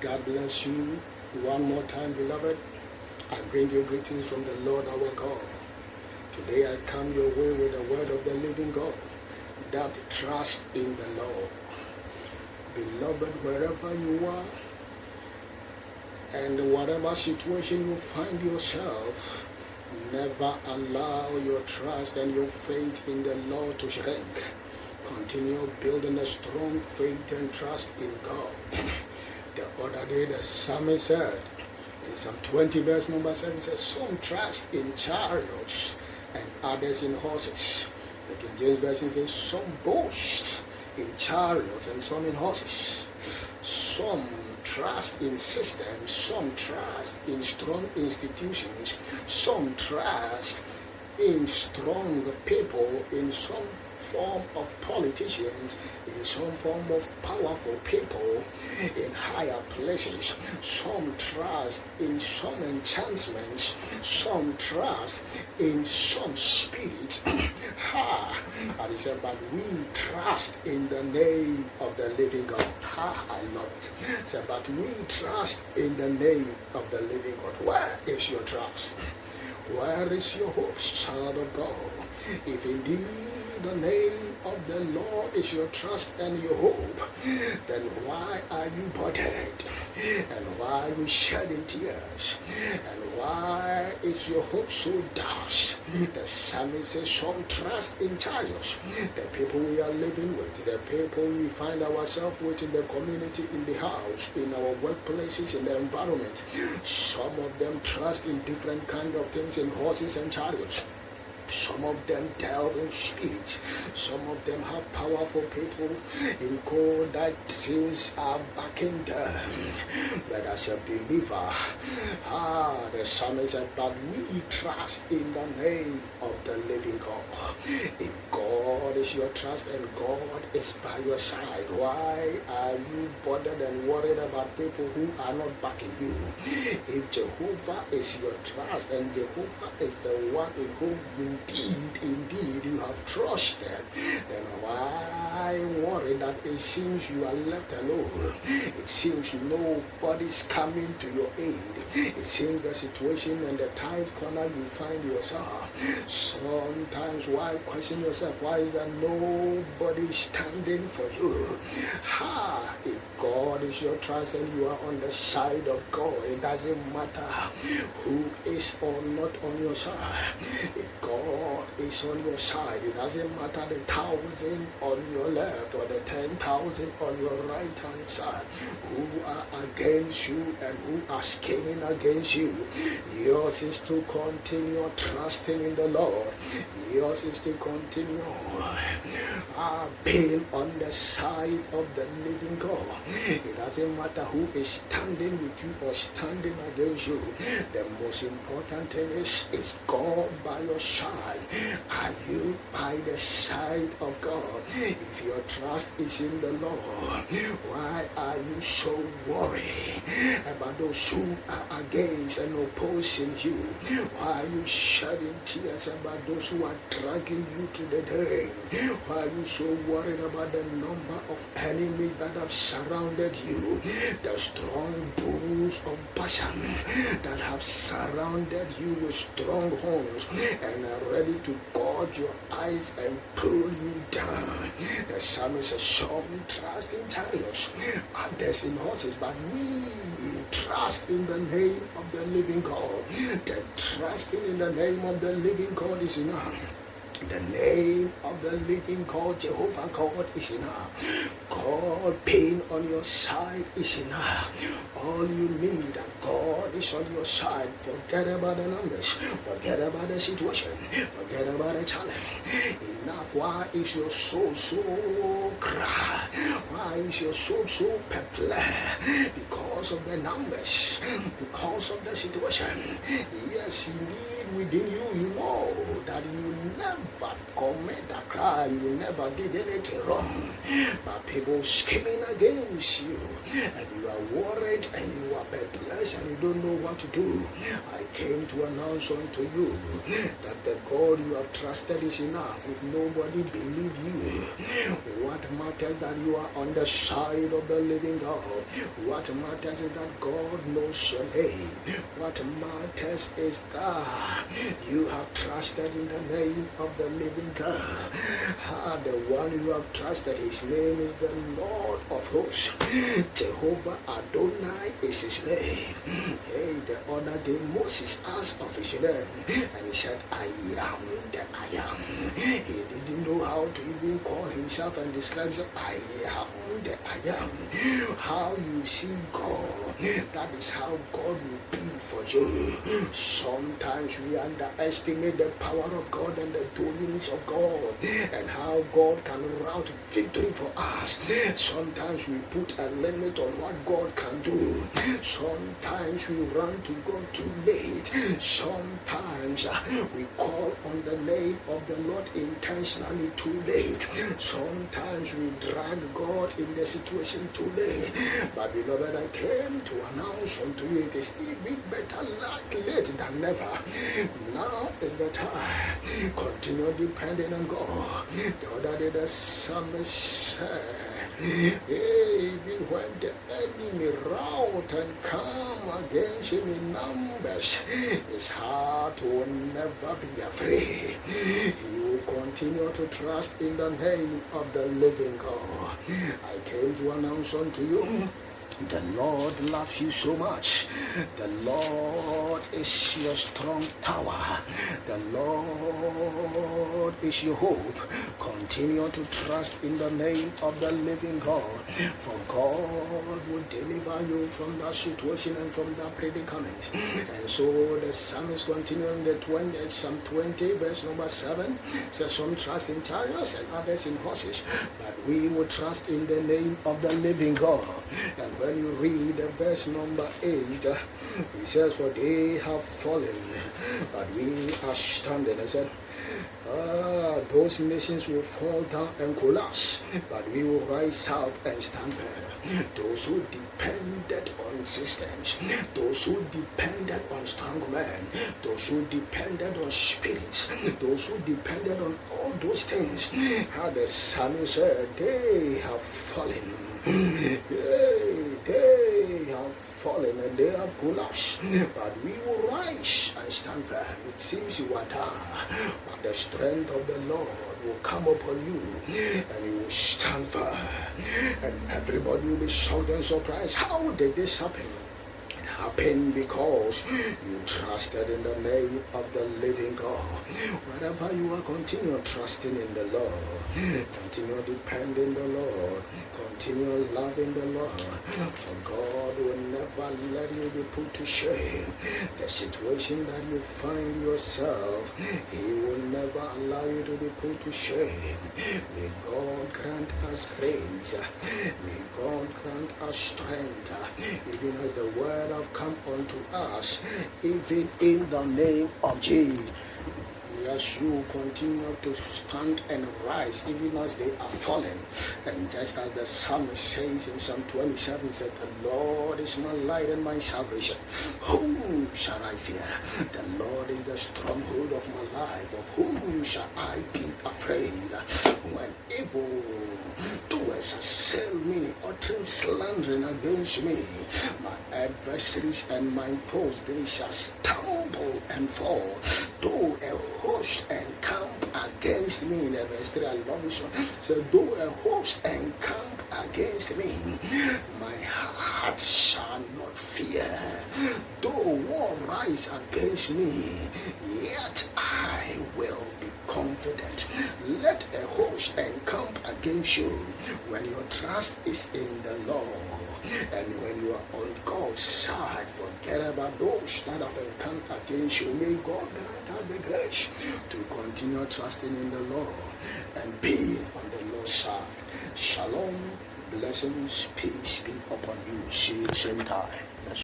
God bless you one more time, beloved. I bring you greetings from the Lord our God. Today I come your way with the word of the living God, that trust in the Lord. Beloved, wherever you are and whatever situation you find yourself, never allow your trust and your faith in the Lord to shrink. Continue building a strong faith and trust in God. The other day the psalmist said, in Psalm 20 verse number 7, says, some trust in chariots and others in horses. The King James Version says, some boast in chariots and some in horses. Some trust in systems, some trust in strong institutions, some trust in strong people, in some form of politicians, in some form of powerful people in higher places. Some trust in some enchantments, some trust in some spirits. And he said, but we trust in the name of the living God. I love it. He said, but we trust in the name of the living God. Where is your trust? Where is your hope, child of God? If indeed the name of the Lord is your trust and your hope, then why are you bothered? And why are you shedding tears? And why is your hope so dashed? The psalmist says, some trust in chariots, the people we are living with, the people we find ourselves with in the community, in the house, in our workplaces, in the environment. Some of them trust in different kinds of things, in horses and chariots. Some of them delve in spirits. Some of them have powerful people in code that things are backing them. But as a believer, the psalmist said, but we trust in the name of the living God. If God is your trust and God is by your side, why are you bothered and worried about people who are not backing you? If Jehovah is your trust and Jehovah is the one in whom indeed you have trusted, then why worry that it seems you are left alone? It seems nobody's coming to your aid. It seems the situation and the tight corner you find yourself. Sometimes why question yourself, why is that nobody standing for you? If God is your trust and you are on the side of God, it doesn't matter who is or not on your side. If God is on your side, it doesn't matter the 1,000 on your left or the 10,000 on your right hand side who are against you and who are scheming against you. Yours is to continue trusting in the Lord. Yours is to continue being on the side of the living God. It doesn't matter who is standing with you or standing against you. The most important thing is God by your side? Are you by the side of God? If your trust is in the Lord, why are you so worried about those who are against and opposing you? Why are you shedding tears about those who are dragging you to the drain? Why are you so worried about the number of enemies that have surrounded you? The strong bulls of Bashan that have surrounded you with strong horns and are ready to gouge your eyes and pull you down. The psalmist says, some trust in chariots, others in horses, but we trust in the name of the living God. The trusting in the name of the living God is enough. The name of the living God, Jehovah God, is enough. God being on your side is enough. All you need, that God is on your side. Forget about the numbers. Forget about the situation. Forget about the challenge. Enough. Why is your soul so cry? Why is your soul so perplexed? Because of the numbers. Because of the situation. Yes, indeed, within you, you know that you never commit a crime, you never did anything wrong, but people scheming against you, and you are worried and you are perplexed and you don't know what to do. I came to announce unto you that the God you have trusted is enough. If nobody believes you, what matters that you are on the side of the living God? What matters matters is that God knows your name. What matters is that you have trusted in the name of the living God. The one you have trusted, his name is the Lord of hosts. Jehovah Adonai is his name. Hey, the other day Moses asked of his name, and he said, I am that I am. He didn't know how to even call himself and describe himself. I am that I am. How you see God, that is how God will be for you. Sometimes we underestimate the power of God and the doings of God and how God can route victory for us. Sometimes we put a limit on what God can do. Sometimes we run to God too late. Sometimes we call on the name of the Lord intentionally too late. Sometimes we drag God in the situation too late. But beloved, I came to announce unto you, it is even better late than never. Now is the time. Continue depending on God. The other day the psalmist said, even when the enemy rout and come against him in numbers, his heart will never be afraid. He will continue to trust in the name of the living God. I came to announce unto you, the Lord loves you so much. The Lord is your strong tower. The Lord is your hope. Continue to trust in the name of the living God, for God will deliver you from that situation and from that predicament. And so the psalmist continuing the Psalm 20 verse number 7 says, some trust in chariots and others in horses, but we will trust in the name of the living God. And when you read verse number 8, he says, for they have fallen, but we are standing. I said, those nations will fall down and collapse, but we will rise up and stand firm. Those who depended on systems, those who depended on strong men, those who depended on spirits, those who depended on all those things, how the psalmist said, they have fallen. They have fallen and they have collapsed, but we will rise and stand firm. It seems you are down, but the strength of the Lord will come upon you and you will stand firm. And everybody will be shocked and surprised. How did this happen? Happened because you trusted in the name of the living God. Wherever you are, continue trusting in the Lord. Continue depending the Lord. Continue loving the Lord. For God will never let you be put to shame. The situation that you find yourself, He will never allow you to be put to shame. May God grant us grace. May God grant us strength. Even as the word of come unto us, even in the name of Jesus. As you continue to stand and rise, even as they are fallen. And just as the psalmist says in Psalm 27, said, the Lord is my light and my salvation. Whom shall I fear? The Lord is the stronghold of my life. Of whom shall I be afraid? When evil doers assail me, uttering slandering against me, my adversaries and my foes, they shall stumble and fall. Though a host encamp against me, in verse 3, I love this one. So though a host encamp against me, my heart shall not fear. Though war rise against me, yet I will be confident. Let a host encamp against you. When your trust is in the Lord, and when you are on God's side, forget about those that have encamped against you. May God grant us the grace to continue trusting in the Lord and being on the Lord's side. Shalom, blessings, peace be upon you. See you same time.